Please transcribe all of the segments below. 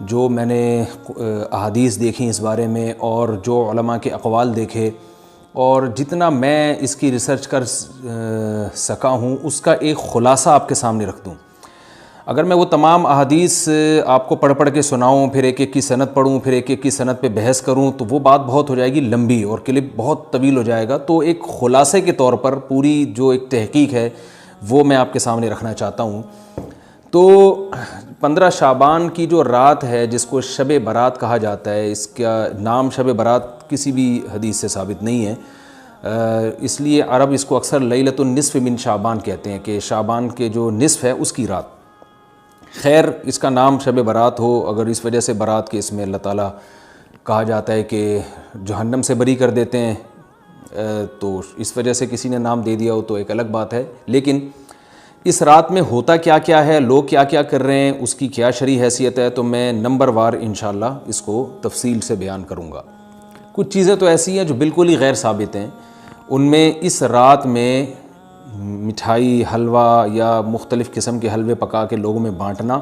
جو میں نے احادیث دیکھی اس بارے میں اور جو علماء کے اقوال دیکھے اور جتنا میں اس کی ریسرچ کر سکا ہوں اس کا ایک خلاصہ آپ کے سامنے رکھ دوں. اگر میں وہ تمام احادیث آپ کو پڑھ کے سناؤں، پھر ایک ایک کی سند پڑھوں، پھر ایک ایک کی سند پہ بحث کروں، تو وہ بات بہت ہو جائے گی لمبی اور کلپ بہت طویل ہو جائے گا. تو ایک خلاصے کے طور پر پوری جو ایک تحقیق ہے وہ میں آپ کے سامنے رکھنا چاہتا ہوں. تو 15 شعبان کی جو رات ہے جس کو شب برات کہا جاتا ہے، اس کا نام شب برات کسی بھی حدیث سے ثابت نہیں ہے، اس لیے عرب اس کو اکثر لیلۃ النصف من شعبان کہتے ہیں کہ شعبان کے جو نصف ہے اس کی رات. خیر، اس کا نام شب برات ہو اگر اس وجہ سے برات کے اس میں اللہ تعالیٰ کہا جاتا ہے کہ جہنم سے بری کر دیتے ہیں، تو اس وجہ سے کسی نے نام دے دیا ہو تو ایک الگ بات ہے. لیکن اس رات میں ہوتا کیا کیا ہے، لوگ کیا کیا کر رہے ہیں، اس کی کیا شرعی حیثیت ہے، تو میں نمبر وار انشاءاللہ اس کو تفصیل سے بیان کروں گا. کچھ چیزیں تو ایسی ہیں جو بالکل ہی غیر ثابت ہیں. ان میں اس رات میں مٹھائی، حلوہ یا مختلف قسم کے حلوے پکا کے لوگوں میں بانٹنا،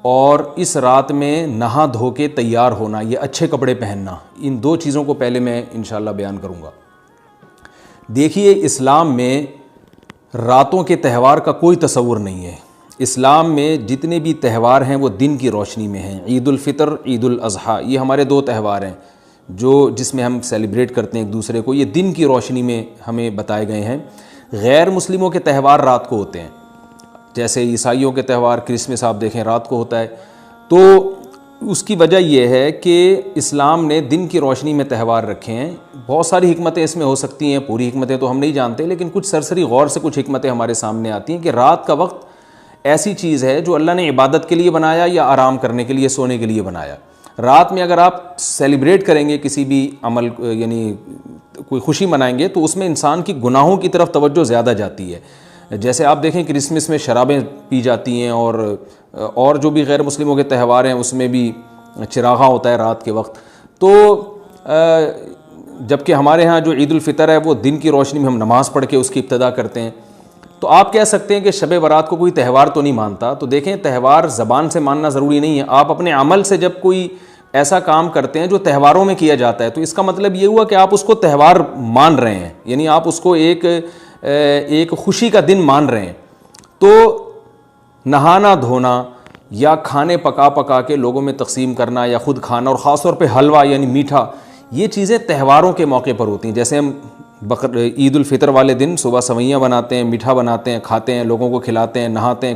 اور اس رات میں نہا دھو کے تیار ہونا، یہ اچھے کپڑے پہننا، ان دو چیزوں کو پہلے میں انشاءاللہ بیان کروں گا. دیکھیے، اسلام میں راتوں کے تہوار کا کوئی تصور نہیں ہے. اسلام میں جتنے بھی تہوار ہیں وہ دن کی روشنی میں ہیں. عید الفطر، عید الاضحیٰ، یہ ہمارے دو تہوار ہیں جس میں ہم سیلیبریٹ کرتے ہیں ایک دوسرے کو. یہ دن کی روشنی میں ہمیں بتائے گئے ہیں. غیر مسلموں کے تہوار رات کو ہوتے ہیں، جیسے عیسائیوں کے تہوار کرسمس آپ دیکھیں رات کو ہوتا ہے. تو اس کی وجہ یہ ہے کہ اسلام نے دن کی روشنی میں تہوار رکھے ہیں. بہت ساری حکمتیں اس میں ہو سکتی ہیں، پوری حکمتیں تو ہم نہیں جانتے، لیکن کچھ سرسری غور سے کچھ حکمتیں ہمارے سامنے آتی ہیں کہ رات کا وقت ایسی چیز ہے جو اللہ نے عبادت کے لیے بنایا یا آرام کرنے کے لیے، سونے کے لیے بنایا. رات میں اگر آپ سیلیبریٹ کریں گے کسی بھی عمل، یعنی کوئی خوشی منائیں گے، تو اس میں انسان کی گناہوں کی طرف توجہ زیادہ جاتی ہے. جیسے آپ دیکھیں کرسمس میں شرابیں پی جاتی ہیں، اور جو بھی غیر مسلموں کے تہوار ہیں اس میں بھی چراغاں ہوتا ہے رات کے وقت. تو جبکہ ہمارے ہاں جو عید الفطر ہے وہ دن کی روشنی میں ہم نماز پڑھ کے اس کی ابتدا کرتے ہیں. تو آپ کہہ سکتے ہیں کہ شب برات کو کوئی تہوار تو نہیں مانتا. تو دیکھیں، تہوار زبان سے ماننا ضروری نہیں ہے. آپ اپنے عمل سے جب کوئی ایسا کام کرتے ہیں جو تہواروں میں کیا جاتا ہے، تو اس کا مطلب یہ ہوا کہ آپ اس کو تہوار مان رہے ہیں، یعنی آپ اس کو ایک خوشی کا دن مان رہے ہیں. تو نہانا دھونا یا کھانے پکا کے لوگوں میں تقسیم کرنا یا خود کھانا، اور خاص طور پہ حلوہ یعنی میٹھا، یہ چیزیں تہواروں کے موقع پر ہوتی ہیں. جیسے ہم عید الفطر والے دن صبح سوئیاں بناتے ہیں، میٹھا بناتے ہیں، کھاتے ہیں، لوگوں کو کھلاتے ہیں، نہاتے ہیں،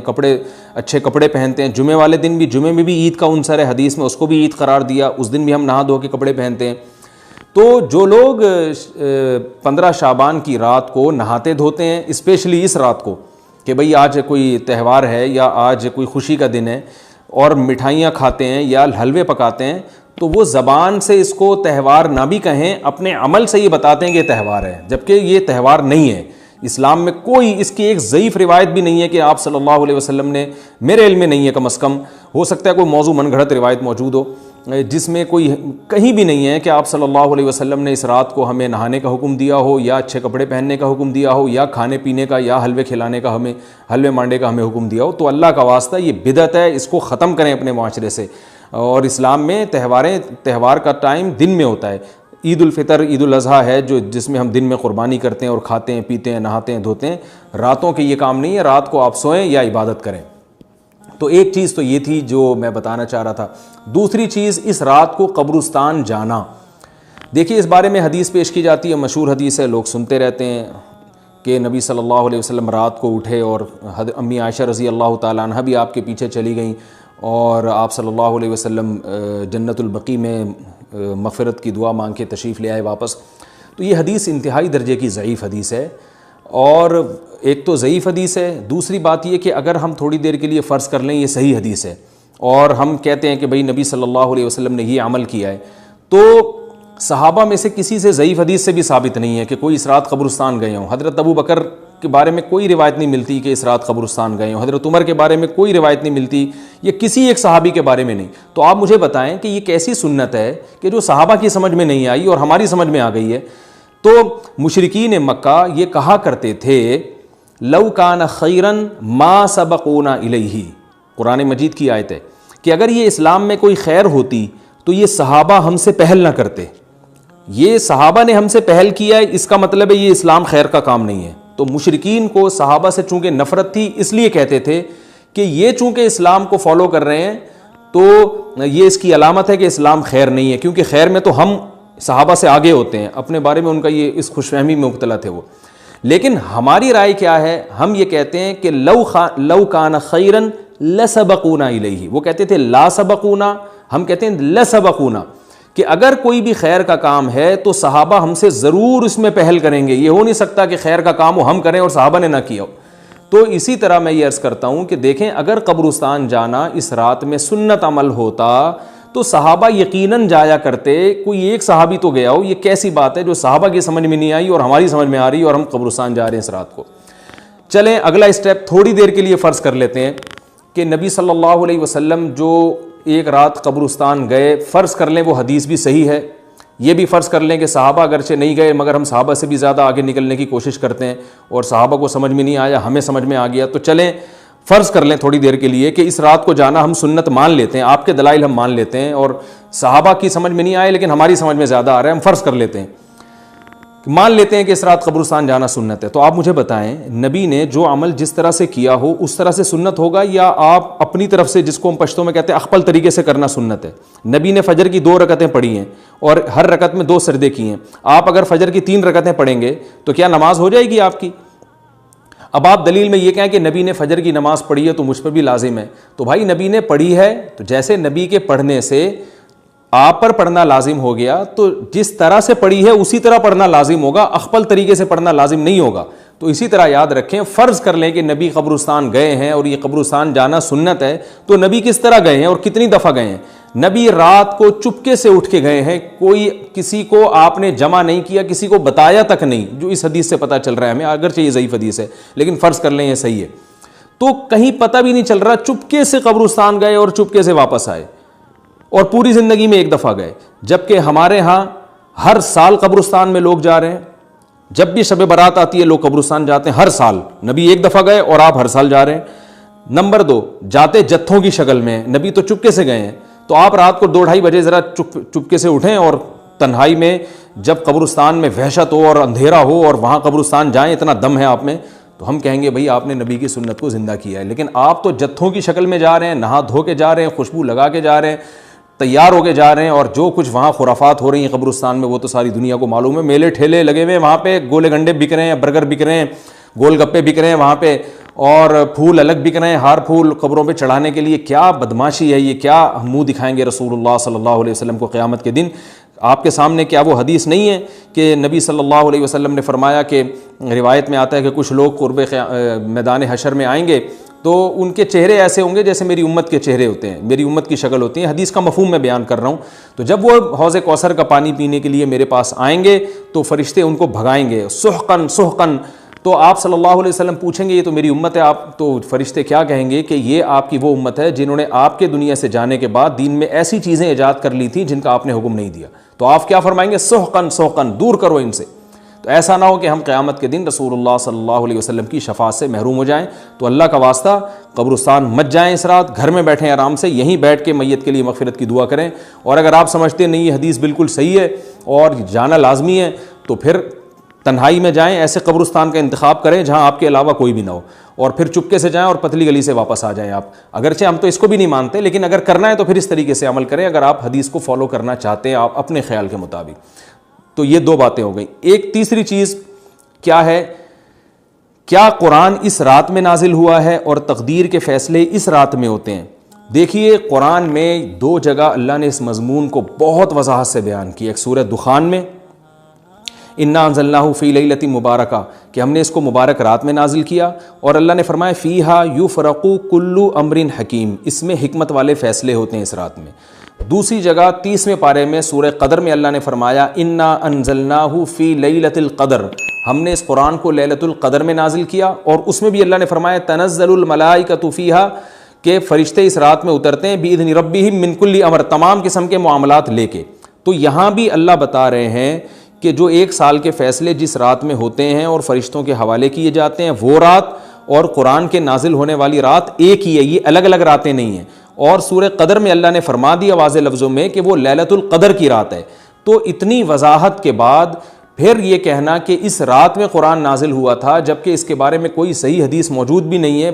اچھے کپڑے پہنتے ہیں. جمعے والے دن بھی، جمعے میں بھی عید کا عنصر ہے حدیث میں، اس کو بھی عید قرار دیا، اس دن بھی ہم نہا دھو کے کپڑے پہنتے ہیں. تو جو لوگ 15 شعبان کی رات کو نہاتے دھوتے ہیں، اسپیشلی اس رات کو کہ بھئی آج کوئی تہوار ہے یا آج کوئی خوشی کا دن ہے، اور مٹھائیاں کھاتے ہیں یا حلوے پکاتے ہیں، تو وہ زبان سے اس کو تہوار نہ بھی کہیں، اپنے عمل سے یہ بتاتے ہیں کہ یہ تہوار ہے، جبکہ یہ تہوار نہیں ہے. اسلام میں کوئی اس کی ایک ضعیف روایت بھی نہیں ہے کہ آپ صلی اللہ علیہ وسلم نے، میرے علم میں نہیں ہے کم از کم، ہو سکتا ہے کوئی موضوع من گھڑت روایت موجود ہو جس میں کوئی کہیں بھی نہیں ہے کہ آپ صلی اللہ علیہ وسلم نے اس رات کو ہمیں نہانے کا حکم دیا ہو، یا اچھے کپڑے پہننے کا حکم دیا ہو، یا کھانے پینے کا یا حلوے کھلانے کا، حلوے مانڈے کا ہمیں حکم دیا ہو. تو اللہ کا واسطہ یہ بدعت ہے، اس کو ختم کریں اپنے معاشرے سے. اور اسلام میں تہوار کا ٹائم دن میں ہوتا ہے. عید الفطر، عید الاضحیٰ ہے جس میں ہم دن میں قربانی کرتے ہیں اور کھاتے ہیں، پیتے ہیں، نہاتے ہیں، دھوتے ہیں. راتوں کے یہ کام نہیں ہے، رات کو آپ سوئیں یا عبادت کریں. تو ایک چیز تو یہ تھی جو میں بتانا چاہ رہا تھا. دوسری چیز، اس رات کو قبرستان جانا. دیکھیے، اس بارے میں حدیث پیش کی جاتی ہے، مشہور حدیث ہے، لوگ سنتے رہتے ہیں کہ نبی صلی اللہ علیہ وسلم رات کو اٹھے اور امی عائشہ رضی اللہ تعالیٰ عنہ بھی آپ کے پیچھے چلی گئیں، اور آپ صلی اللہ علیہ وسلم جنت البقیع میں مغفرت کی دعا مانگ کے تشریف لے آئے واپس. تو یہ حدیث انتہائی درجے کی ضعیف حدیث ہے. اور ایک تو ضعیف حدیث ہے، دوسری بات یہ کہ اگر ہم تھوڑی دیر کے لیے فرض کر لیں یہ صحیح حدیث ہے، اور ہم کہتے ہیں کہ بھئی نبی صلی اللہ علیہ وسلم نے یہ عمل کیا ہے، تو صحابہ میں سے کسی سے ضعیف حدیث سے بھی ثابت نہیں ہے کہ کوئی اس رات قبرستان گئے ہوں. حضرت ابو بکر کے بارے میں کوئی روایت نہیں ملتی کہ اس رات قبرستان گئے ہوں. حضرت عمر کے بارے میں کوئی روایت نہیں ملتی، یہ کسی ایک صحابی کے بارے میں نہیں. تو آپ مجھے بتائیں کہ یہ کیسی سنت ہے کہ جو صحابہ کی سمجھ میں نہیں آئی اور ہماری سمجھ میں آ گئی ہے. تو مشرکین مکہ یہ کہا کرتے تھے، لو کان خیرن ما سبقونا الیہ، قرآن مجید کی آیت ہے کہ اگر یہ اسلام میں کوئی خیر ہوتی تو یہ صحابہ ہم سے پہل نہ کرتے. یہ صحابہ نے ہم سے پہل کیا ہے، اس کا مطلب ہے یہ اسلام خیر کا کام نہیں ہے. تو مشرکین کو صحابہ سے چونکہ نفرت تھی، اس لیے کہتے تھے کہ یہ چونکہ اسلام کو فالو کر رہے ہیں تو یہ اس کی علامت ہے کہ اسلام خیر نہیں ہے، کیونکہ خیر میں تو ہم صحابہ سے آگے ہوتے ہیں. اپنے بارے میں ان کا یہ اس خوش فہمی میں مبتلا تھے وہ. لیکن ہماری رائے کیا ہے؟ ہم یہ کہتے ہیں کہ لو کان خیرن لسبقونا الیہ. وہ کہتے تھے لا سبقونا، ہم کہتے ہیں لسبقونا، کہ اگر کوئی بھی خیر کا کام ہے تو صحابہ ہم سے ضرور اس میں پہل کریں گے. یہ ہو نہیں سکتا کہ خیر کا کام ہم کریں اور صحابہ نے نہ کیا ہو. تو اسی طرح میں یہ عرض کرتا ہوں کہ دیکھیں، اگر قبرستان جانا اس رات میں سنت عمل ہوتا تو صحابہ یقیناً جایا کرتے. کوئی ایک صحابی تو گیا ہو. یہ کیسی بات ہے جو صحابہ کی سمجھ میں نہیں آئی اور ہماری سمجھ میں آ رہی اور ہم قبرستان جا رہے ہیں اس رات کو. چلیں اگلا اسٹیپ تھوڑی دیر کے لیے فرض کر لیتے ہیں کہ نبی صلی اللہ علیہ وسلم جو ایک رات قبرستان گئے، فرض کر لیں وہ حدیث بھی صحیح ہے. یہ بھی فرض کر لیں کہ صحابہ اگرچہ نہیں گئے مگر ہم صحابہ سے بھی زیادہ آگے نکلنے کی کوشش کرتے ہیں اور صحابہ کو سمجھ میں نہیں آیا، ہمیں سمجھ میں آ گیا. تو چلیں فرض کر لیں تھوڑی دیر کے لیے کہ اس رات کو جانا ہم سنت مان لیتے ہیں، آپ کے دلائل ہم مان لیتے ہیں اور صحابہ کی سمجھ میں نہیں آئے لیکن ہماری سمجھ میں زیادہ آ رہا ہے. ہم فرض کر لیتے ہیں، مان لیتے ہیں کہ اس رات قبرستان جانا سنت ہے. تو آپ مجھے بتائیں، نبی نے جو عمل جس طرح سے کیا ہو اس طرح سے سنت ہوگا، یا آپ اپنی طرف سے، جس کو ہم پشتوں میں کہتے ہیں اخپل طریقے سے کرنا سنت ہے؟ نبی نے فجر کی 2 رکعتیں پڑھی ہیں اور ہر رکعت میں 2 سجدے کیے ہیں. آپ اگر فجر کی 3 رکعتیں پڑھیں گے تو کیا نماز ہو جائے گی آپ کی؟ اب آپ دلیل میں یہ کہیں کہ نبی نے فجر کی نماز پڑھی ہے تو مجھ پر بھی لازم ہے. تو بھائی نبی نے پڑھی ہے تو جیسے نبی کے پڑھنے سے آپ پر پڑھنا لازم ہو گیا تو جس طرح سے پڑھی ہے اسی طرح پڑھنا لازم ہوگا، اخپل طریقے سے پڑھنا لازم نہیں ہوگا. تو اسی طرح یاد رکھیں، فرض کر لیں کہ نبی قبرستان گئے ہیں اور یہ قبرستان جانا سنت ہے، تو نبی کس طرح گئے ہیں اور کتنی دفعہ گئے ہیں؟ نبی رات کو چپکے سے اٹھ کے گئے ہیں. کوئی کسی کو آپ نے جمع نہیں کیا، کسی کو بتایا تک نہیں، جو اس حدیث سے پتہ چل رہا ہے ہمیں. اگرچہ یہ ضعیف حدیث ہے لیکن فرض کر لیں یہ صحیح ہے. تو کہیں پتہ بھی نہیں چل رہا، چپکے سے قبرستان گئے اور چپکے سے واپس آئے اور پوری زندگی میں ایک دفعہ گئے. جبکہ ہمارے ہاں ہر سال قبرستان میں لوگ جا رہے ہیں. جب بھی شب برات آتی ہے لوگ قبرستان جاتے ہیں ہر سال. نبی ایک دفعہ گئے اور آپ ہر سال جا رہے ہیں. نمبر 2، جاتے جتھوں کی شکل میں، نبی تو چپکے سے گئے ہیں. تو آپ رات کو 2-2:30 بجے ذرا چپکے سے اٹھیں اور تنہائی میں جب قبرستان میں وحشت ہو اور اندھیرا ہو اور وہاں قبرستان جائیں، اتنا دم ہے آپ میں، تو ہم کہیں گے بھئی آپ نے نبی کی سنت کو زندہ کیا ہے. لیکن آپ تو جتھوں کی شکل میں جا رہے ہیں، نہا دھو کے جا رہے ہیں، خوشبو لگا کے جا رہے ہیں، تیار ہو کے جا رہے ہیں، اور جو کچھ وہاں خرافات ہو رہی ہیں قبرستان میں وہ تو ساری دنیا کو معلوم ہے. میلے ٹھیلے لگے ہوئے ہیں وہاں پہ، گولے گنڈے بک رہے ہیں، برگر بک رہے ہیں، گول گپے بک رہے ہیں وہاں پہ، اور پھول الگ بک رہے ہیں، ہار پھول قبروں پہ چڑھانے کے لیے. کیا بدماشی ہے یہ! کیا منہ دکھائیں گے رسول اللہ صلی اللہ علیہ وسلم کو قیامت کے دن؟ آپ کے سامنے کیا وہ حدیث نہیں ہے کہ نبی صلی اللہ علیہ وسلم نے فرمایا کہ روایت میں آتا ہے کہ کچھ لوگ قرب میدان حشر میں آئیں گے تو ان کے چہرے ایسے ہوں گے جیسے میری امت کے چہرے ہوتے ہیں، میری امت کی شکل ہوتی ہے. حدیث کا مفہوم میں بیان کر رہا ہوں. تو جب وہ حوض کوثر کا پانی پینے کے لیے میرے پاس آئیں گے تو فرشتے ان کو بھگائیں گے، سحقن سحقن. تو آپ صلی اللہ علیہ وسلم پوچھیں گے یہ تو میری امت ہے، آپ تو فرشتے کیا کہیں گے کہ یہ آپ کی وہ امت ہے جنہوں نے آپ کے دنیا سے جانے کے بعد دین میں ایسی چیزیں ایجاد کر لی تھیں جن کا آپ نے حکم نہیں دیا. تو آپ کیا فرمائیں گے؟ سحقن سحقن، دور کرو ان سے. تو ایسا نہ ہو کہ ہم قیامت کے دن رسول اللہ صلی اللہ علیہ وسلم کی شفاعت سے محروم ہو جائیں. تو اللہ کا واسطہ قبرستان مت جائیں اس رات، گھر میں بیٹھیں آرام سے، یہیں بیٹھ کے میت کے لیے مغفرت کی دعا کریں. اور اگر آپ سمجھتے نہیں یہ حدیث بالکل صحیح ہے اور جانا لازمی ہے تو پھر تنہائی میں جائیں، ایسے قبرستان کا انتخاب کریں جہاں آپ کے علاوہ کوئی بھی نہ ہو، اور پھر چپکے سے جائیں اور پتلی گلی سے واپس آ جائیں آپ. اگرچہ ہم تو اس کو بھی نہیں مانتے لیکن اگر کرنا ہے تو پھر اس طریقے سے عمل کریں اگر آپ حدیث کو فالو کرنا چاہتے ہیں آپ اپنے خیال کے مطابق. تو یہ 2 باتیں ہو گئیں. ایک تیسری چیز کیا ہے؟ کیا قرآن اس رات میں نازل ہوا ہے اور تقدیر کے فیصلے اس رات میں ہوتے ہیں؟ دیکھیے قرآن میں 2 جگہ اللہ نے اس مضمون کو بہت وضاحت سے بیان کیا. ایک سورہ دخان میں انا انزلناہ فی لیلۃ مبارکہ کہ ہم نے اس کو مبارک رات میں نازل کیا، اور اللہ نے فرمایا فیہا یفرق کل امر حکیم، اس میں حکمت والے فیصلے ہوتے ہیں اس رات میں. دوسری جگہ 30ویں پارے میں سورہ قدر میں اللہ نے فرمایا انا انزلناہ فی لیلۃ القدر، ہم نے اس قرآن کو لیلۃ القدر میں نازل کیا، اور اس میں بھی اللہ نے فرمایا تنزل الملائکۃ فیہا کہ فرشتے اس رات میں اترتے ہیں باذن ربہم من کل امر، تمام قسم کے معاملات لے کے. تو یہاں بھی اللہ بتا رہے ہیں کہ جو 1 سال کے فیصلے جس رات میں ہوتے ہیں اور فرشتوں کے حوالے کیے جاتے ہیں وہ رات اور قرآن کے نازل ہونے والی رات ایک ہی ہے، یہ الگ الگ راتیں نہیں ہیں. اور سورہ قدر میں اللہ نے فرما دیا واضح لفظوں میں کہ وہ لیلۃ القدر کی رات ہے. تو اتنی وضاحت کے بعد پھر یہ کہنا کہ اس رات میں قرآن نازل ہوا تھا جبکہ اس کے بارے میں کوئی صحیح حدیث موجود بھی نہیں ہے،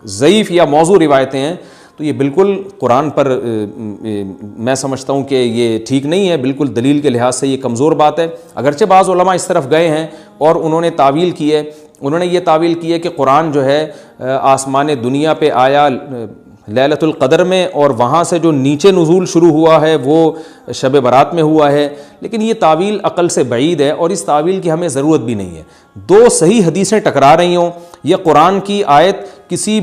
ضعیف یا موضوع روایتیں ہیں، تو یہ بالکل قرآن پر میں سمجھتا ہوں کہ یہ ٹھیک نہیں ہے، بالکل دلیل کے لحاظ سے یہ کمزور بات ہے. اگرچہ بعض علماء اس طرف گئے ہیں اور انہوں نے تعویل کی ہے، انہوں نے یہ تعویل کی ہے کہ قرآن جو ہے آسمان دنیا پہ آیا لیلۃ القدر میں، اور وہاں سے جو نیچے نزول شروع ہوا ہے وہ شب برات میں ہوا ہے، لیکن یہ تعویل عقل سے بعید ہے اور اس تعویل کی ہمیں ضرورت بھی نہیں ہے. دو صحیح حدیثیں ٹکرا رہی ہوں یا قرآن کی آیت کسی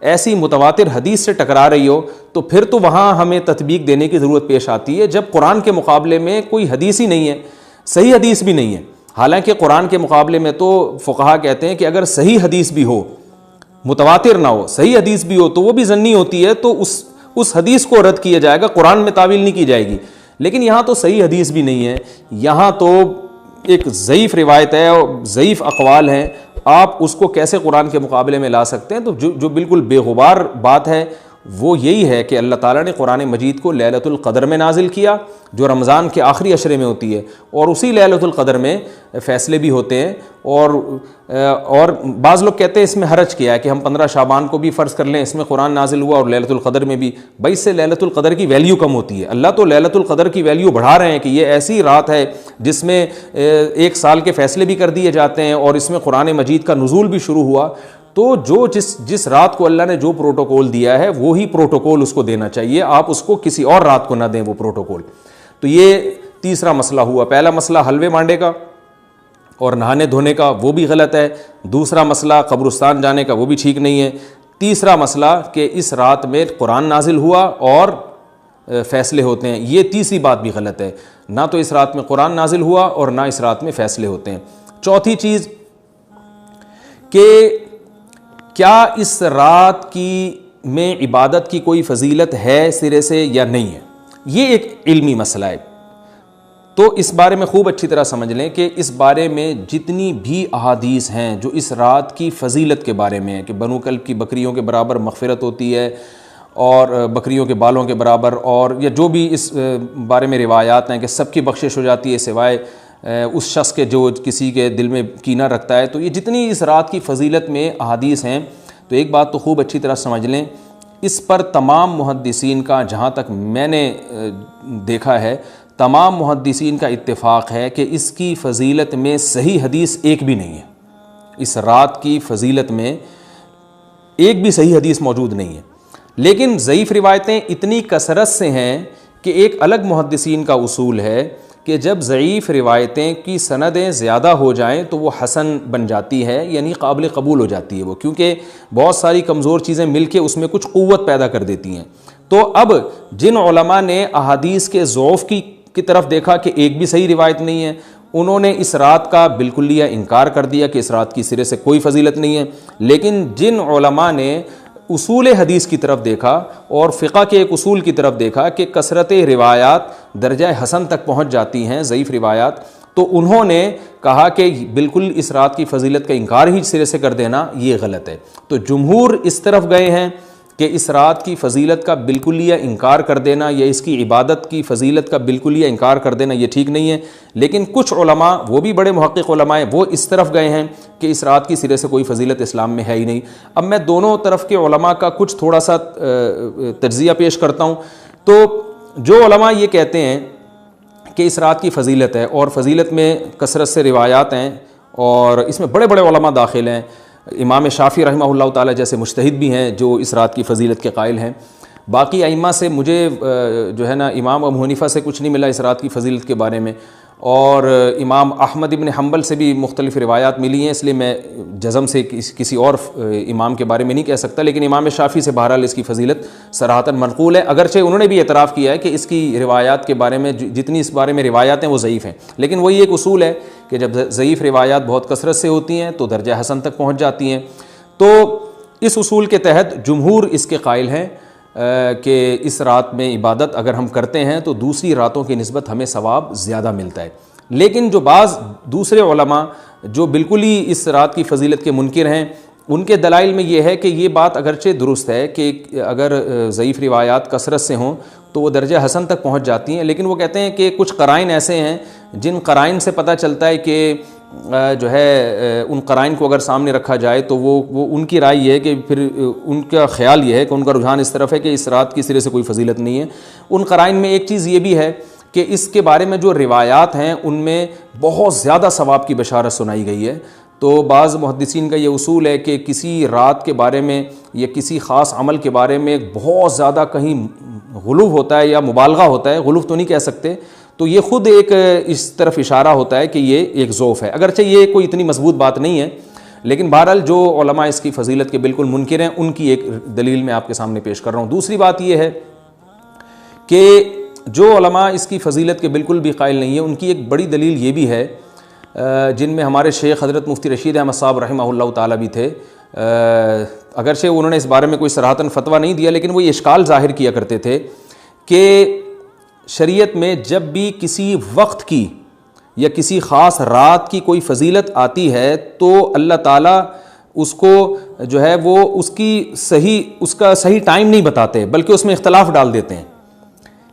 ایسی متواتر حدیث سے ٹکرا رہی ہو تو پھر تو وہاں ہمیں تطبیق دینے کی ضرورت پیش آتی ہے، جب قرآن کے مقابلے میں کوئی حدیث ہی نہیں ہے، صحیح حدیث بھی نہیں ہے. حالانکہ قرآن کے مقابلے میں تو فقہا کہتے ہیں کہ اگر صحیح حدیث بھی ہو، متواتر نہ ہو، صحیح حدیث بھی ہو تو وہ بھی ظنی ہوتی ہے، تو اس حدیث کو رد کیا جائے گا، قرآن میں تعویل نہیں کی جائے گی. لیکن یہاں تو صحیح حدیث بھی نہیں ہے، یہاں تو ایک ضعیف روایت ہے اور ضعیف اقوال ہیں، آپ اس کو کیسے قرآن کے مقابلے میں لا سکتے ہیں؟ تو جو بالکل بے غبار بات ہے وہ یہی ہے کہ اللہ تعالیٰ نے قرآن مجید کو لیلۃ القدر میں نازل کیا، جو رمضان کے آخری عشرے میں ہوتی ہے، اور اسی لیلۃ القدر میں فیصلے بھی ہوتے ہیں. اور بعض لوگ کہتے ہیں اس میں حرج کیا ہے کہ ہم 15 شعبان کو بھی فرض کر لیں، اس میں قرآن نازل ہوا اور لیلۃ القدر میں بھی. بھائی اس سے لیلۃ القدر کی ویلیو کم ہوتی ہے. اللہ تو لیلۃ القدر کی ویلیو بڑھا رہے ہیں کہ یہ ایسی رات ہے جس میں 1 سال کے فیصلے بھی کر دیے جاتے ہیں اور اس میں قرآن مجید کا نزول بھی شروع ہوا. تو جس رات کو اللہ نے جو پروٹوکول دیا ہے وہی پروٹوکول اس کو دینا چاہیے، آپ اس کو کسی اور رات کو نہ دیں وہ پروٹوکول. تو یہ تیسرا مسئلہ ہوا. پہلا مسئلہ حلوے مانڈے کا اور نہانے دھونے کا، وہ بھی غلط ہے. دوسرا مسئلہ قبرستان جانے کا، وہ بھی ٹھیک نہیں ہے. تیسرا مسئلہ کہ اس رات میں قرآن نازل ہوا اور فیصلے ہوتے ہیں، یہ تیسری بات بھی غلط ہے. نہ تو اس رات میں قرآن نازل ہوا اور نہ اس رات میں فیصلے ہوتے ہیں. چوتھی چیز کہ کیا اس رات کی میں عبادت کی کوئی فضیلت ہے سرے سے یا نہیں ہے، یہ ایک علمی مسئلہ ہے. تو اس بارے میں خوب اچھی طرح سمجھ لیں کہ اس بارے میں جتنی بھی احادیث ہیں جو اس رات کی فضیلت کے بارے میں ہیں کہ بنو کلب کی بکریوں کے برابر مغفرت ہوتی ہے اور بکریوں کے بالوں کے برابر، اور یا جو بھی اس بارے میں روایات ہیں کہ سب کی بخشش ہو جاتی ہے سوائے اس شخص کے جو کسی کے دل میں کینہ رکھتا ہے، تو یہ جتنی اس رات کی فضیلت میں احادیث ہیں، تو ایک بات تو خوب اچھی طرح سمجھ لیں، اس پر تمام محدثین کا، جہاں تک میں نے دیکھا ہے، تمام محدثین کا اتفاق ہے کہ اس کی فضیلت میں صحیح حدیث ایک بھی نہیں ہے. اس رات کی فضیلت میں ایک بھی صحیح حدیث موجود نہیں ہے. لیکن ضعیف روایتیں اتنی کثرت سے ہیں کہ ایک الگ محدثین کا اصول ہے کہ جب ضعیف روایتیں کی سندیں زیادہ ہو جائیں تو وہ حسن بن جاتی ہے، یعنی قابل قبول ہو جاتی ہے وہ، کیونکہ بہت ساری کمزور چیزیں مل کے اس میں کچھ قوت پیدا کر دیتی ہیں. تو اب جن علماء نے احادیث کے ضعف کی طرف دیکھا کہ ایک بھی صحیح روایت نہیں ہے، انہوں نے اس رات کا بالکلیہ انکار کر دیا کہ اس رات کی سرے سے کوئی فضیلت نہیں ہے. لیکن جن علماء نے اصول حدیث کی طرف دیکھا اور فقہ کے ایک اصول کی طرف دیکھا کہ کثرت روایات درجہ حسن تک پہنچ جاتی ہیں ضعیف روایات، تو انہوں نے کہا کہ بالکل اس رات کی فضیلت کا انکار ہی سرے سے کر دینا یہ غلط ہے. تو جمہور اس طرف گئے ہیں کہ اس رات کی فضیلت کا بالکلیہ انکار کر دینا یا اس کی عبادت کی فضیلت کا بالکلیہ انکار کر دینا یہ ٹھیک نہیں ہے. لیکن کچھ علماء، وہ بھی بڑے محقق علماء ہیں، وہ اس طرف گئے ہیں کہ اس رات کی سرے سے کوئی فضیلت اسلام میں ہے ہی نہیں. اب میں دونوں طرف کے علماء کا کچھ تھوڑا سا تجزیہ پیش کرتا ہوں. تو جو علماء یہ کہتے ہیں کہ اس رات کی فضیلت ہے اور فضیلت میں کثرت سے روایات ہیں اور اس میں بڑے بڑے علماء داخل ہیں، امام شافعی رحمہ اللہ تعالیٰ جیسے مجتہد بھی ہیں جو اس رات کی فضیلت کے قائل ہیں. باقی ائمہ سے مجھے جو ہے نا امام ابو حنیفہ سے کچھ نہیں ملا اس رات کی فضیلت کے بارے میں، اور امام احمد ابن حنبل سے بھی مختلف روایات ملی ہیں، اس لیے میں جزم سے کسی اور امام کے بارے میں نہیں کہہ سکتا. لیکن امام شافعی سے بہرحال اس کی فضیلت صراحتاً منقول ہے، اگرچہ انہوں نے بھی اعتراف کیا ہے کہ اس کی روایات کے بارے میں جتنی اس بارے میں روایات ہیں وہ ضعیف ہیں. لیکن وہی ایک اصول ہے کہ جب ضعیف روایات بہت کثرت سے ہوتی ہیں تو درجہ حسن تک پہنچ جاتی ہیں. تو اس اصول کے تحت جمہور اس کے قائل ہیں کہ اس رات میں عبادت اگر ہم کرتے ہیں تو دوسری راتوں کی نسبت ہمیں ثواب زیادہ ملتا ہے. لیکن جو بعض دوسرے علماء جو بالکل ہی اس رات کی فضیلت کے منکر ہیں، ان کے دلائل میں یہ ہے کہ یہ بات اگرچہ درست ہے کہ اگر ضعیف روایات کثرت سے ہوں تو وہ درجہ حسن تک پہنچ جاتی ہیں، لیکن وہ کہتے ہیں کہ کچھ قرائن ایسے ہیں جن قرائن سے پتہ چلتا ہے کہ جو ہے ان قرائن کو اگر سامنے رکھا جائے تو وہ ان کی رائے یہ ہے کہ پھر ان کا خیال یہ ہے کہ ان کا رجحان اس طرف ہے کہ اس رات کی سرے سے کوئی فضیلت نہیں ہے۔ ان قرائن میں ایک چیز یہ بھی ہے کہ اس کے بارے میں جو روایات ہیں ان میں بہت زیادہ ثواب کی بشارت سنائی گئی ہے۔ تو بعض محدثین کا یہ اصول ہے کہ کسی رات کے بارے میں یا کسی خاص عمل کے بارے میں بہت زیادہ کہیں غلو ہوتا ہے یا مبالغہ ہوتا ہے، غلو تو نہیں کہہ سکتے، تو یہ خود ایک اس طرف اشارہ ہوتا ہے کہ یہ ایک ضعف ہے، اگرچہ یہ کوئی اتنی مضبوط بات نہیں ہے، لیکن بہرحال جو علماء اس کی فضیلت کے بالکل منکر ہیں ان کی ایک دلیل میں آپ کے سامنے پیش کر رہا ہوں۔ دوسری بات یہ ہے کہ جو علماء اس کی فضیلت کے بالکل بھی قائل نہیں ہیں ان کی ایک بڑی دلیل یہ بھی ہے، جن میں ہمارے شیخ حضرت مفتی رشید احمد صاحب رحمہ اللہ تعالیٰ بھی تھے، اگرچہ انہوں نے اس بارے میں کوئی صراحتاً فتویٰ نہیں دیا، لیکن وہ یہ اشکال ظاہر کیا کرتے تھے کہ شریعت میں جب بھی کسی وقت کی یا کسی خاص رات کی کوئی فضیلت آتی ہے تو اللہ تعالیٰ اس کو جو ہے وہ اس کا صحیح ٹائم نہیں بتاتے بلکہ اس میں اختلاف ڈال دیتے ہیں۔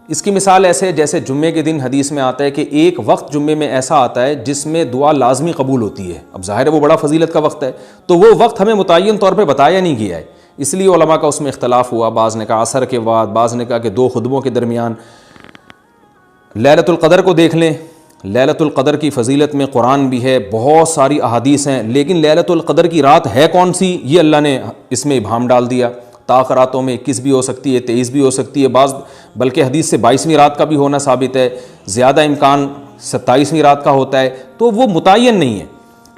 اس کی مثال ایسے جیسے جمعے کے دن حدیث میں آتا ہے کہ ایک وقت جمعے میں ایسا آتا ہے جس میں دعا لازمی قبول ہوتی ہے، اب ظاہر ہے وہ بڑا فضیلت کا وقت ہے، تو وہ وقت ہمیں متعین طور پہ بتایا نہیں گیا ہے، اس لیے علماء کا اس میں اختلاف ہوا، بعض نے کہا عصر کے بعد، بعض نے کہا کہ 2 خطبوں کے درمیان۔ لیلۃ القدر کو دیکھ لیں، لیلۃ القدر کی فضیلت میں قرآن بھی ہے، بہت ساری احادیث ہیں، لیکن لیلۃ القدر کی رات ہے کون سی یہ اللہ نے اس میں ابہام ڈال دیا۔ طاق راتوں میں 21 بھی ہو سکتی ہے، 23 بھی ہو سکتی ہے، بعض بلکہ حدیث سے 22ویں رات کا بھی ہونا ثابت ہے، زیادہ امکان 27ویں رات کا ہوتا ہے، تو وہ متعین نہیں ہے۔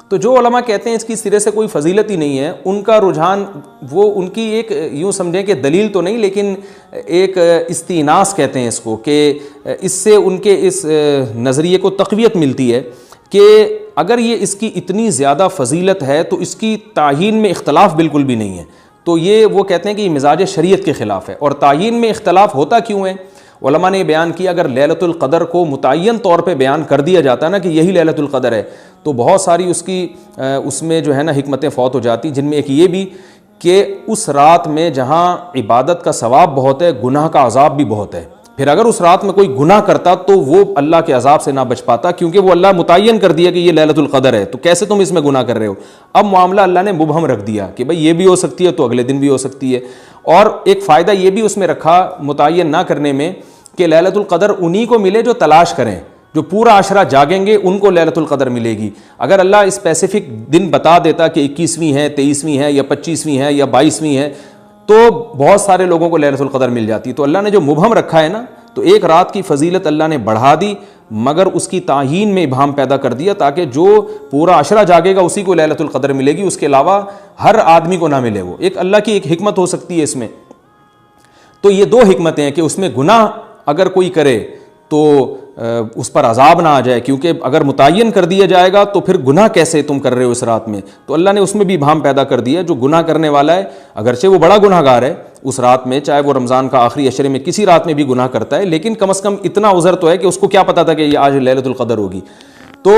تو جو علماء کہتے ہیں اس کی سرے سے کوئی فضیلت ہی نہیں ہے، ان کا رجحان وہ ان کی ایک یوں سمجھیں کہ دلیل تو نہیں لیکن ایک استئناس کہتے ہیں اس کو، کہ اس سے ان کے اس نظریے کو تقویت ملتی ہے کہ اگر یہ اس کی اتنی زیادہ فضیلت ہے تو اس کی تعیین میں اختلاف بالکل بھی نہیں ہے، تو یہ وہ کہتے ہیں کہ یہ مزاج شریعت کے خلاف ہے۔ اور تعیین میں اختلاف ہوتا کیوں ہے؟ علماء نے یہ بیان کیا اگر لیلۃ القدر کو متعین طور پہ بیان کر دیا جاتا ہے نا کہ یہی لیلۃ القدر ہے تو بہت ساری اس میں جو ہے نا حکمتیں فوت ہو جاتی، جن میں ایک یہ بھی کہ اس رات میں جہاں عبادت کا ثواب بہت ہے گناہ کا عذاب بھی بہت ہے، پھر اگر اس رات میں کوئی گناہ کرتا تو وہ اللہ کے عذاب سے نہ بچ پاتا، کیونکہ وہ اللہ متعین کر دیا کہ یہ لیلۃ القدر ہے، تو کیسے تم اس میں گناہ کر رہے ہو؟ اب معاملہ اللہ نے مبہم رکھ دیا کہ بھئی یہ بھی ہو سکتی ہے تو اگلے دن بھی ہو سکتی ہے۔ اور ایک فائدہ یہ بھی اس میں رکھا متعین نہ کرنے میں کہ لیلۃ القدر انہی کو ملے جو تلاش کریں، جو پورا عشرہ جاگیں گے ان کو لیلۃ القدر ملے گی۔ اگر اللہ اسپیسیفک دن بتا دیتا کہ 21ویں ہے، 23ویں ہے یا 25ویں ہے یا 22ویں ہے تو بہت سارے لوگوں کو لیلۃ القدر مل جاتی، تو اللہ نے جو مبہم رکھا ہے نا تو ایک رات کی فضیلت اللہ نے بڑھا دی مگر اس کی تعیین میں ابہام پیدا کر دیا تاکہ جو پورا عشرہ جاگے گا اسی کو لیلۃ القدر ملے گی، اس کے علاوہ ہر آدمی کو نہ ملے۔ وہ ایک اللہ کی ایک حکمت ہو سکتی ہے اس میں۔ تو یہ 2 حکمتیں ہیں کہ اس میں گناہ اگر کوئی کرے تو اس پر عذاب نہ آ جائے، کیونکہ اگر متعین کر دیا جائے گا تو پھر گناہ کیسے تم کر رہے ہو اس رات میں، تو اللہ نے اس میں بھی ابہام پیدا کر دیا۔ جو گناہ کرنے والا ہے اگرچہ وہ بڑا گناہ گار ہے اس رات میں، چاہے وہ رمضان کا آخری عشرے میں کسی رات میں بھی گناہ کرتا ہے، لیکن کم از کم اتنا عذر تو ہے کہ اس کو کیا پتا تھا کہ یہ آج لیلۃ القدر ہوگی۔ تو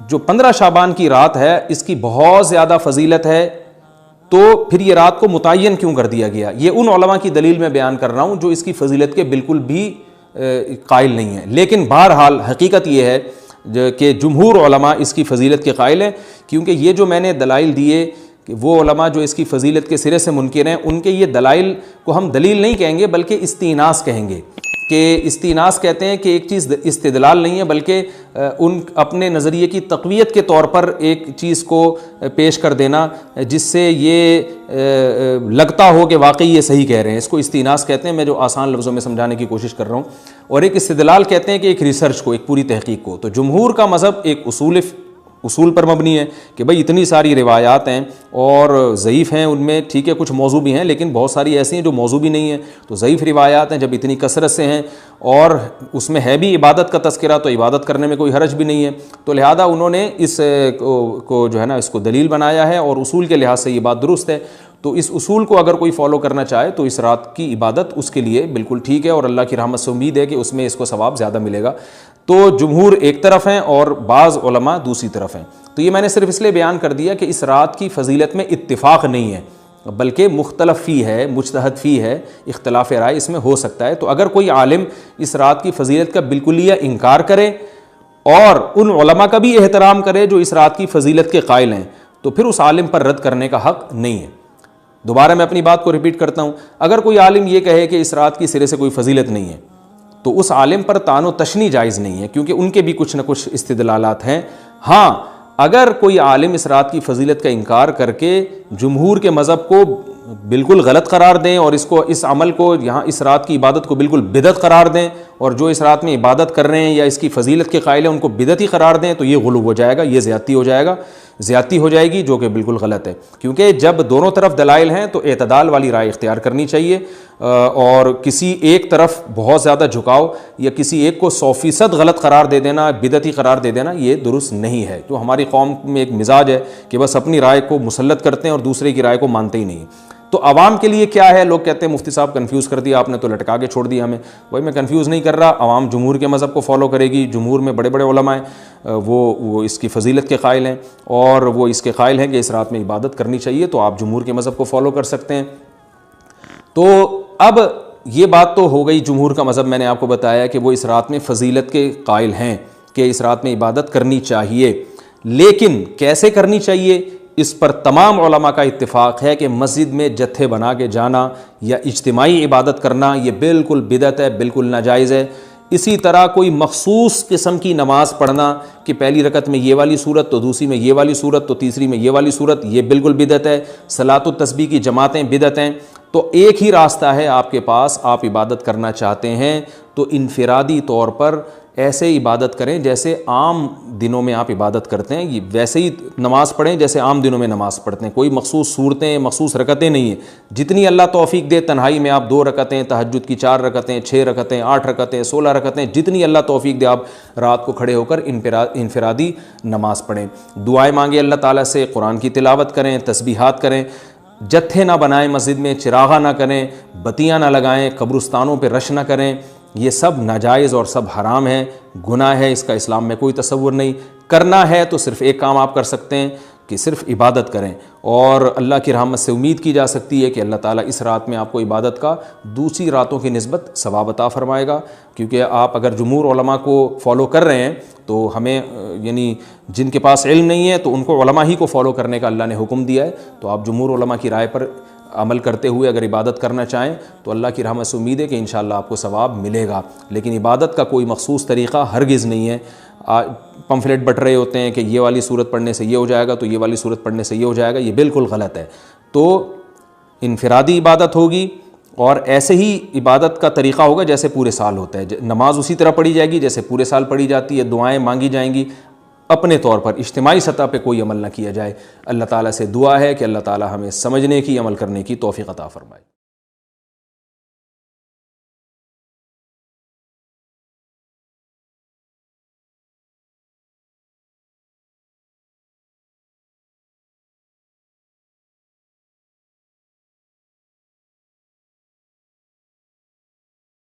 جو 15 شعبان کی رات ہے اس کی بہت زیادہ فضیلت ہے، تو پھر یہ رات کو متعین کیوں کر دیا گیا؟ یہ ان علماء کی دلیل میں بیان کر رہا ہوں جو اس کی فضیلت کے بالکل بھی قائل نہیں ہیں، لیکن بہرحال حقیقت یہ ہے کہ جمہور علماء اس کی فضیلت کے قائل ہیں، کیونکہ یہ جو میں نے دلائل دیے کہ وہ علماء جو اس کی فضیلت کے سرے سے منکر ہیں ان کے یہ دلائل کو ہم دلیل نہیں کہیں گے بلکہ استئناس کہیں گے، کہ استئناس کہتے ہیں کہ ایک چیز استدلال نہیں ہے بلکہ ان اپنے نظریے کی تقویت کے طور پر ایک چیز کو پیش کر دینا جس سے یہ لگتا ہو کہ واقعی یہ صحیح کہہ رہے ہیں، اس کو استئناس کہتے ہیں، میں جو آسان لفظوں میں سمجھانے کی کوشش کر رہا ہوں۔ اور ایک استدلال کہتے ہیں کہ ایک ریسرچ کو، ایک پوری تحقیق کو۔ تو جمہور کا مذہب ایک اصول پر مبنی ہے کہ بھئی اتنی ساری روایات ہیں اور ضعیف ہیں، ان میں ٹھیک ہے کچھ موضوع بھی ہیں لیکن بہت ساری ایسی ہیں جو موضوع بھی نہیں ہیں، تو ضعیف روایات ہیں، جب اتنی کثرت سے ہیں اور اس میں ہے بھی عبادت کا تذکرہ تو عبادت کرنے میں کوئی حرج بھی نہیں ہے، تو لہذا انہوں نے اس کو جو ہے نا اس کو دلیل بنایا ہے اور اصول کے لحاظ سے یہ بات درست ہے۔ تو اس اصول کو اگر کوئی فالو کرنا چاہے تو اس رات کی عبادت اس کے لیے بالکل ٹھیک ہے اور اللہ کی رحمت سے امید ہے کہ اس میں اس کو ثواب زیادہ ملے گا۔ تو جمہور ایک طرف ہیں اور بعض علماء دوسری طرف ہیں۔ تو یہ میں نے صرف اس لیے بیان کر دیا کہ اس رات کی فضیلت میں اتفاق نہیں ہے، بلکہ مختلف فی ہے، مجتہد فی ہے، اختلاف رائے اس میں ہو سکتا ہے۔ تو اگر کوئی عالم اس رات کی فضیلت کا بالکلیہ انکار کرے اور ان علماء کا بھی احترام کرے جو اس رات کی فضیلت کے قائل ہیں، تو پھر اس عالم پر رد کرنے کا حق نہیں ہے۔ دوبارہ میں اپنی بات کو ریپیٹ کرتا ہوں، اگر کوئی عالم یہ کہے کہ اس رات کی سرے سے کوئی فضیلت نہیں ہے تو اس عالم پر طعن و تشنیع جائز نہیں ہے، کیونکہ ان کے بھی کچھ نہ کچھ استدلالات ہیں۔ ہاں، اگر کوئی عالم اس رات کی فضیلت کا انکار کر کے جمہور کے مذہب کو بالکل غلط قرار دیں اور اس عمل کو یہاں اس رات کی عبادت کو بالکل بدعت قرار دیں، اور جو اس رات میں عبادت کر رہے ہیں یا اس کی فضیلت کے قائل ہیں ان کو بدعتی قرار دیں، تو یہ غلو ہو جائے گا، یہ زیادتی ہو جائے گی، جو کہ بالکل غلط ہے۔ کیونکہ جب دونوں طرف دلائل ہیں تو اعتدال والی رائے اختیار کرنی چاہیے، اور کسی ایک طرف بہت زیادہ جھکاؤ یا کسی ایک کو 100% غلط قرار دے دینا، بدعتی قرار دے دینا، یہ درست نہیں ہے۔ جو ہماری قوم میں ایک مزاج ہے کہ بس اپنی رائے کو مسلط کرتے ہیں اور دوسرے کی رائے کو مانتے ہی نہیں۔ تو عوام کے لیے کیا ہے؟ لوگ کہتے ہیں مفتی صاحب کنفیوز کر دیا آپ نے، تو لٹکا کے چھوڑ دیا ہمیں۔ وہی میں کنفیوز نہیں کر رہا، عوام جمہور کے مذہب کو فالو کرے گی، جمہور میں بڑے بڑے علماء ہیں، وہ اس کی فضیلت کے قائل ہیں اور وہ اس کے قائل ہیں کہ اس رات میں عبادت کرنی چاہیے، تو آپ جمہور کے مذہب کو فالو کر سکتے ہیں۔ تو اب یہ بات تو ہو گئی، جمہور کا مذہب میں نے آپ کو بتایا کہ وہ اس رات میں فضیلت کے قائل ہیں کہ اس رات میں عبادت کرنی چاہیے، لیکن کیسے کرنی چاہیے اس پر تمام علماء کا اتفاق ہے کہ مسجد میں جتھے بنا کے جانا یا اجتماعی عبادت کرنا یہ بالکل بدعت ہے، بالکل ناجائز ہے۔ اسی طرح کوئی مخصوص قسم کی نماز پڑھنا کہ پہلی رکعت میں یہ والی صورت، تو دوسری میں یہ والی صورت، تو تیسری میں یہ والی صورت، یہ بالکل بدعت ہے۔ صلاۃ التسبیح کی جماعتیں بدعت ہیں۔ تو ایک ہی راستہ ہے آپ کے پاس، آپ عبادت کرنا چاہتے ہیں تو انفرادی طور پر ایسے عبادت کریں جیسے عام دنوں میں آپ عبادت کرتے ہیں، ویسے ہی نماز پڑھیں جیسے عام دنوں میں نماز پڑھتے ہیں۔ کوئی مخصوص صورتیں، مخصوص رکعتیں نہیں ہیں، جتنی اللہ توفیق دے۔ تنہائی میں آپ 2 رکعتیں، تہجد کی 4 رکعتیں، 6 رکعتیں، 8 رکعتیں، 16 رکعتیں، جتنی اللہ توفیق دے آپ رات کو کھڑے ہو کر انفرادی نماز پڑھیں، دعائیں مانگیں اللہ تعالیٰ سے، قرآن کی تلاوت کریں، تسبیحات کریں، جتھے نہ بنائیں مسجد میں، چراغاں نہ کریں، بتیاں نہ لگائیں، قبرستانوں پہ رش نہ کریں۔ یہ سب ناجائز اور سب حرام ہے، گناہ ہے، اس کا اسلام میں کوئی تصور نہیں۔ کرنا ہے تو صرف ایک کام آپ کر سکتے ہیں کہ صرف عبادت کریں، اور اللہ کی رحمت سے امید کی جا سکتی ہے کہ اللہ تعالیٰ اس رات میں آپ کو عبادت کا دوسری راتوں کی نسبت ثواب عطا فرمائے گا۔ کیونکہ آپ اگر جمہور علماء کو فالو کر رہے ہیں تو ہمیں یعنی جن کے پاس علم نہیں ہے تو ان کو علماء ہی کو فالو کرنے کا اللہ نے حکم دیا ہے، تو آپ جمہور علماء کی رائے پر عمل کرتے ہوئے اگر عبادت کرنا چاہیں تو اللہ کی رحمت سے امید ہے کہ انشاءاللہ آپ کو ثواب ملے گا۔ لیکن عبادت کا کوئی مخصوص طریقہ ہرگز نہیں ہے۔ پمفلٹ بٹ رہے ہوتے ہیں کہ یہ والی صورت پڑھنے سے یہ ہو جائے گا، تو یہ والی صورت پڑھنے سے یہ ہو جائے گا، یہ بالکل غلط ہے۔ تو انفرادی عبادت ہوگی اور ایسے ہی عبادت کا طریقہ ہوگا جیسے پورے سال ہوتا ہے۔ نماز اسی طرح پڑھی جائے گی جیسے پورے سال پڑھی جاتی ہے، دعائیں مانگی جائیں گی، اپنے طور پر اجتماعی سطح پہ کوئی عمل نہ کیا جائے۔ اللہ تعالیٰ سے دعا ہے کہ اللہ تعالیٰ ہمیں سمجھنے کی، عمل کرنے کی توفیق عطا فرمائے۔